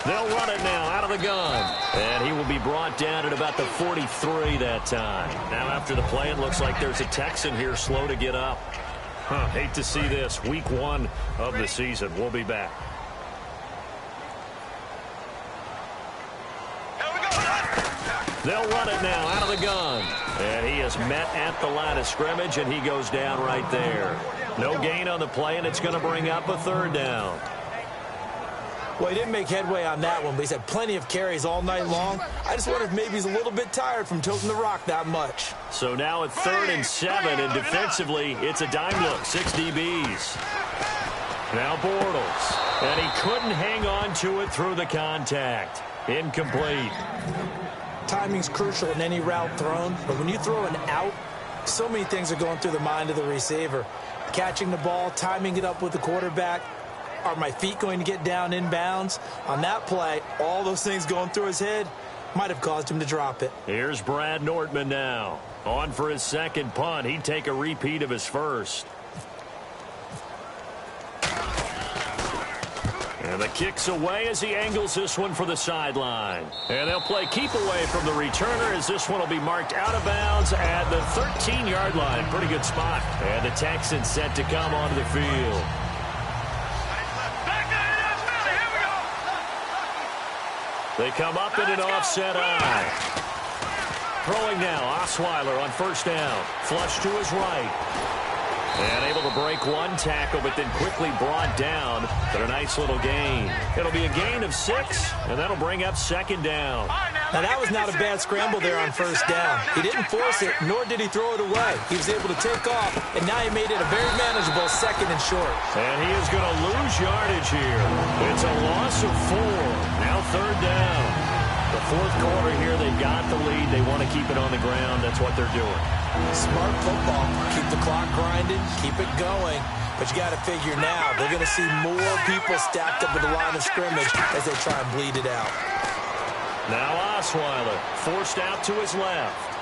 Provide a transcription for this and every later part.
They'll run it now out of the gun. And he will be brought down at about the 43 that time. Now after the play, it looks like there's a Texan here slow to get up. Hate to see this. Week 1 of the season. We'll be back. They'll run it now out of the gun. And he is met at the line of scrimmage, and he goes down right there. No gain on the play, and it's going to bring up a 3rd down. Well, he didn't make headway on that one, but he's had plenty of carries all night long. I just wonder if maybe he's a little bit tired from toting the rock that much. So now at 3rd and 7, and defensively, it's a dime look, 6 DBs. Now Bortles, and he couldn't hang on to it through the contact. Incomplete. Timing's crucial in any route thrown, but when you throw an out, so many things are going through the mind of the receiver. Catching the ball, timing it up with the quarterback. Are my feet going to get down inbounds? On that play, all those things going through his head might have caused him to drop it. Here's Brad Nortman now. On for his 2nd punt. He'd take a repeat of his 1st. And the kick's away as he angles this one for the sideline. And they'll play keep away from the returner as this one will be marked out of bounds at the 13-yard line. Pretty good spot. And the Texans set to come onto the field. They come up in an offset eye. Throwing now, Osweiler on 1st down. Flush to his right. And able to break one tackle, but then quickly brought down. But a nice little gain. It'll be a gain of 6, and that'll bring up 2nd down. Now, that was not a bad scramble there on 1st down. He didn't force it, nor did he throw it away. He was able to take off, and now he made it a very manageable 2nd and short. And he is going to lose yardage here. It's a loss of 4. Now 3rd down. The 4th quarter here, they've got the lead. They want to keep it on the ground. That's what they're doing. Smart football. Keep the clock grinding, keep it going. But you got to figure now, they're going to see more people stacked up at the line of scrimmage as they try and bleed it out. Now Osweiler forced out to his left.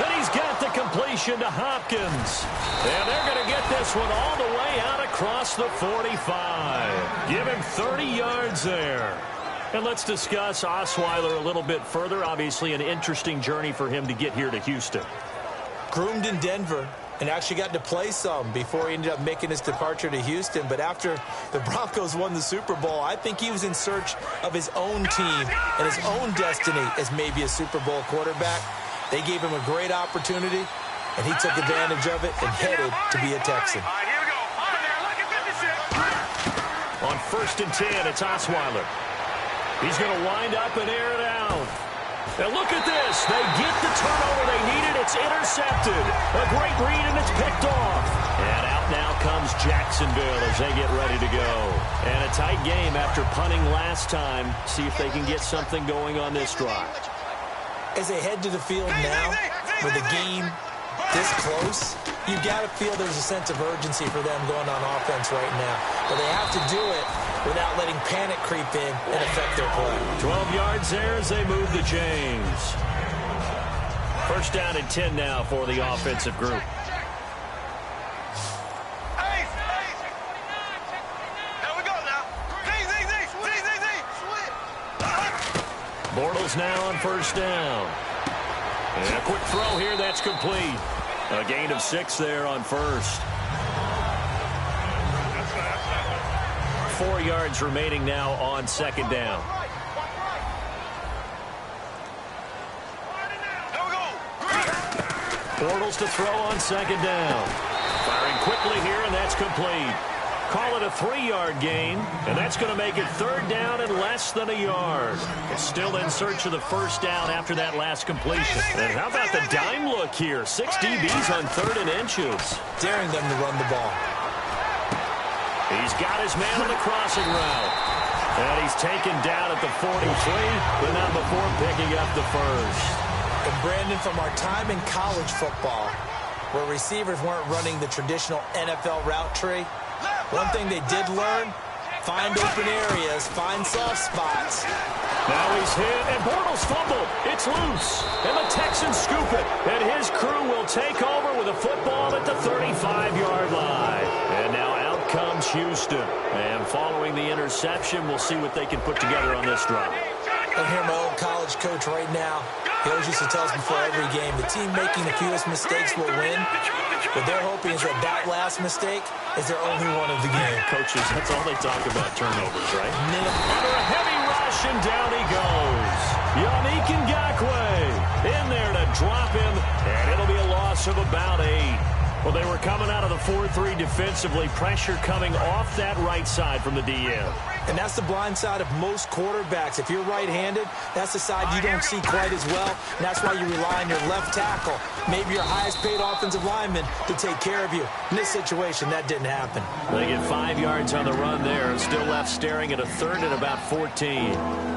And he's got the completion to Hopkins. And they're going to get this one all the way out across the 45. Give him 30 yards there. And let's discuss Osweiler a little bit further. Obviously an interesting journey for him to get here to Houston. Groomed in Denver and actually got to play some before he ended up making his departure to Houston. But after the Broncos won the Super Bowl, I think he was in search of his own team and his own destiny as maybe a Super Bowl quarterback. They gave him a great opportunity, and he took advantage of it and headed to be a Texan. On 1st and 10, it's Osweiler. He's going to wind up and air it out. And look at this. They get the turnover they needed. It's intercepted. A great read, and it's picked off. And out now comes Jacksonville as they get ready to go. And a tight game after punting last time. See if they can get something going on this drive. As they head to the field now, with the game this close, you got to feel there's a sense of urgency for them going on offense right now. But they have to do it without letting panic creep in and affect their play. 12 yards there as they move the chains. 1st down and 10 now for the offensive group. Bortles now on 1st down. And a quick throw here, that's complete. A gain of 6 there on 1st. 4 yards remaining now on 2nd down. Bortles to throw on 2nd down. Firing quickly here, and that's complete. Call it a 3-yard gain, and that's going to make it 3rd down and less than a yard. It's still in search of the 1st down after that last completion. And how about the dime look here? 6 DBs on 3rd and inches. Daring them to run the ball. He's got his man on the crossing route. And he's taken down at the 43, but not before picking up the 1st. And Brandon, from our time in college football, where receivers weren't running the traditional NFL route tree, one thing they did learn, find open areas, find soft spots. Now he's hit, and Bortles fumbled. It's loose, and the Texans scoop it. And his crew will take over with a football at the 35-yard line. And now out comes Houston. And following the interception, we'll see what they can put together on this drive. I hear my old college coach right now. He always used to tell us before every game, the team making the fewest mistakes will win. What they're hoping is that that last mistake is their only one of the game. Coaches, that's all they talk about, turnovers, right? Under a heavy rush, and down he goes. Yannick Ngakoue in there to drop him, and it'll be a loss of about 8. Well, they were coming out of the 4-3 defensively. Pressure coming off that right side from the DM. And that's the blind side of most quarterbacks. If you're right-handed, that's the side you don't see quite as well. And that's why you rely on your left tackle, maybe your highest-paid offensive lineman, to take care of you. In this situation, that didn't happen. They get 5 yards on the run there. Still left staring at a third and about 14.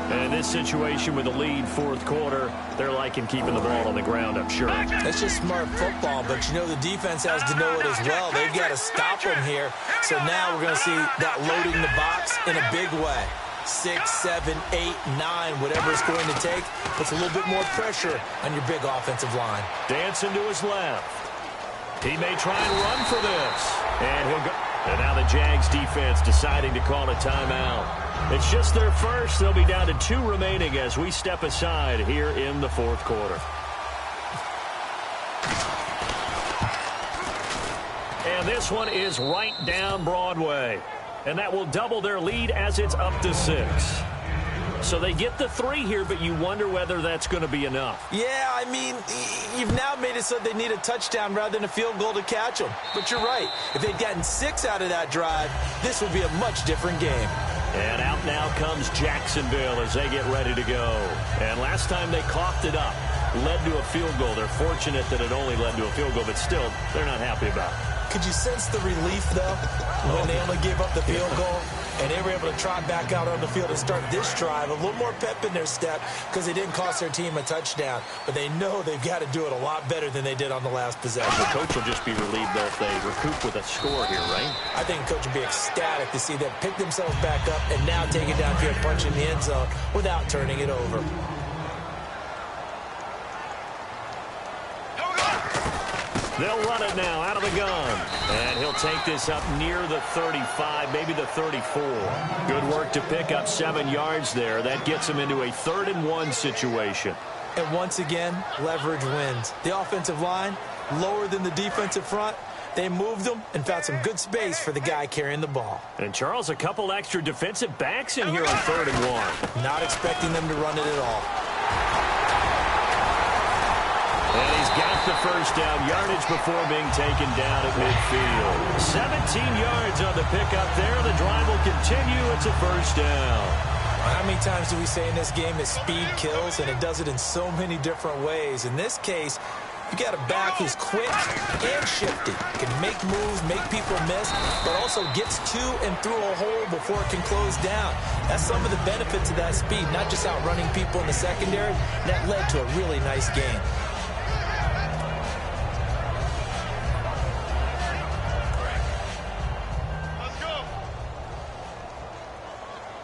And in this situation with the lead fourth quarter, they're liking keeping the ball on the ground, I'm sure. That's just smart football, but you know the defense has to know it as well. They've got to stop them here. So now we're going to see that loading the box in a big way. 6, 7, 8, 9, whatever it's going to take, puts a little bit more pressure on your big offensive line. Dancing to his left. He may try and run for this. And he'll go. And now the Jags defense deciding to call a timeout. It's just their first. They'll be down to 2 remaining as we step aside here in the fourth quarter. And this one is right down Broadway. And that will double their lead as it's up to 6. So they get the 3 here, but you wonder whether that's going to be enough. Yeah, I mean, you've now made it so they need a touchdown rather than a field goal to catch them. But you're right. If they'd gotten 6 out of that drive, this would be a much different game. And out now comes Jacksonville as they get ready to go. And last time they coughed it up, led to a field goal. They're fortunate that it only led to a field goal, but still, they're not happy about it. Could you sense the relief, though, when they only gave up the field goal? And they were able to trot back out on the field and start this drive. A little more pep in their step because they didn't cost their team a touchdown. But they know they've got to do it a lot better than they did on the last possession. The coach will just be relieved, though, if they recoup with a score here, right? I think the coach will be ecstatic to see them pick themselves back up and now take it downfield, punch in the end zone without turning it over. They'll run it now out of the gun. And he'll take this up near the 35, maybe the 34. Good work to pick up 7 yards there. That gets him into a 3rd and 1 situation. And once again, leverage wins. The offensive line, lower than the defensive front. They moved them and found some good space for the guy carrying the ball. And, Charles, a couple extra defensive backs in here on 3rd and 1. Not expecting them to run it at all. And he's got the first down, yardage before being taken down at midfield. 17 yards on the pickup there. The drive will continue. It's a first down. How many times do we say in this game that speed kills, and it does it in so many different ways? In this case, you got a back who's quick and shifty, can make moves, make people miss, but also gets to and through a hole before it can close down. That's some of the benefits of that speed, not just outrunning people in the secondary. That led to a really nice game.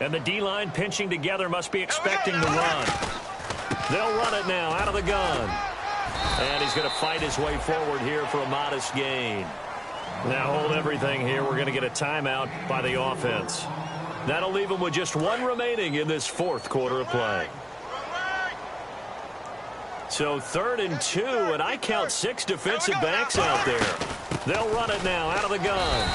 And the D-line pinching together must be expecting the run. They'll run it now out of the gun. And he's going to fight his way forward here for a modest gain. Now hold everything here. We're going to get a timeout by the offense. That'll leave him with just 1 remaining in this fourth quarter of play. So 3rd and 2, and I count 6 defensive backs out there. They'll run it now out of the gun.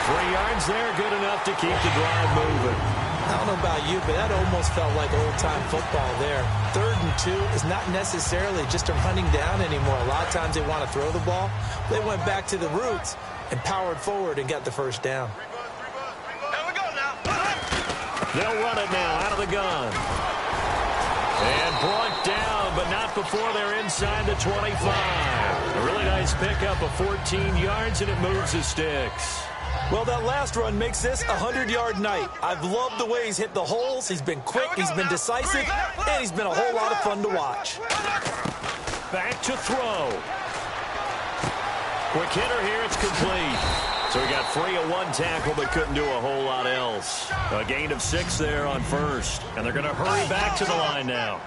3 yards there, good enough to keep the drive moving. I don't know about you, but that almost felt like old-time football there. 3rd and 2 is not necessarily just a running down anymore. A lot of times they want to throw the ball. They went back to the roots and powered forward and got the first down. They'll run it now out of the gun. And brought down, but not before they're inside the 25. A really nice pickup of 14 yards, and it moves the sticks. Well, that last run makes this a 100-yard night. I've loved the way he's hit the holes. He's been quick, he's been decisive, and he's been a whole lot of fun to watch. Back to throw. Quick hitter here, it's complete. So he got free of 1 tackle, but couldn't do a whole lot else. A gain of 6 there on first, and they're going to hurry back to the line now.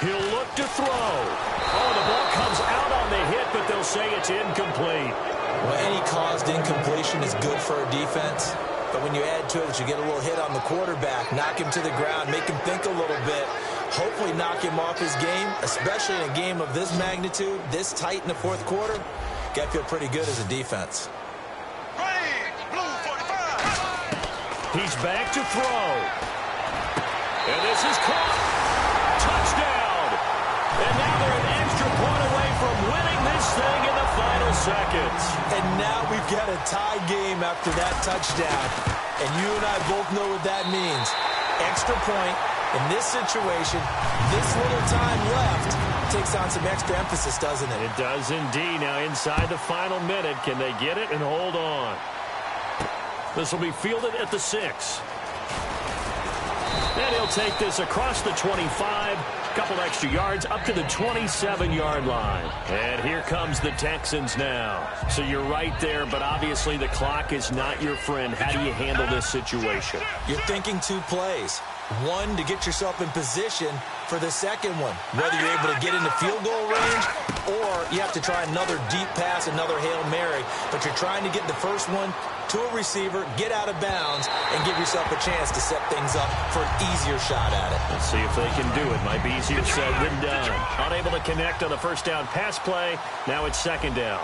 He'll look to throw. Oh, the ball comes out on the hit, but they'll say it's incomplete. Well, any caused incompletion is good for a defense. But when you add to it that you get a little hit on the quarterback, knock him to the ground, make him think a little bit, hopefully knock him off his game, especially in a game of this magnitude, this tight in the fourth quarter, got to feel pretty good as a defense. He's back to throw. And this is caught. Touchdown. And now they're an extra point away from winning this thing in the final seconds. And now we've got a tie game after that touchdown. And you and I both know what that means. Extra point. In this situation, this little time left takes on some extra emphasis, doesn't it? It does indeed. Now inside the final minute, can they get it and hold on? This will be fielded at the 6. And he'll take this across the 25. Couple extra yards up to the 27-yard line. And here comes the Texans now. So you're right there, but obviously the clock is not your friend. How do you handle this situation? You're thinking 2 plays. One, to get yourself in position for the second one, whether you're able to get into field goal range or you have to try another deep pass, another Hail Mary. But you're trying to get the first one to a receiver, get out of bounds, and give yourself a chance to set things up for an easier shot at it. Let's see if they can do it. Might be easier said than done. Unable to connect on the first down pass play. Now it's second down.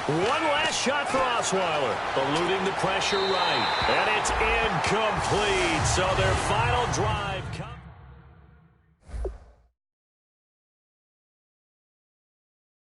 One last shot for Osweiler, eluding the pressure right. And it's incomplete. So their final drive comes.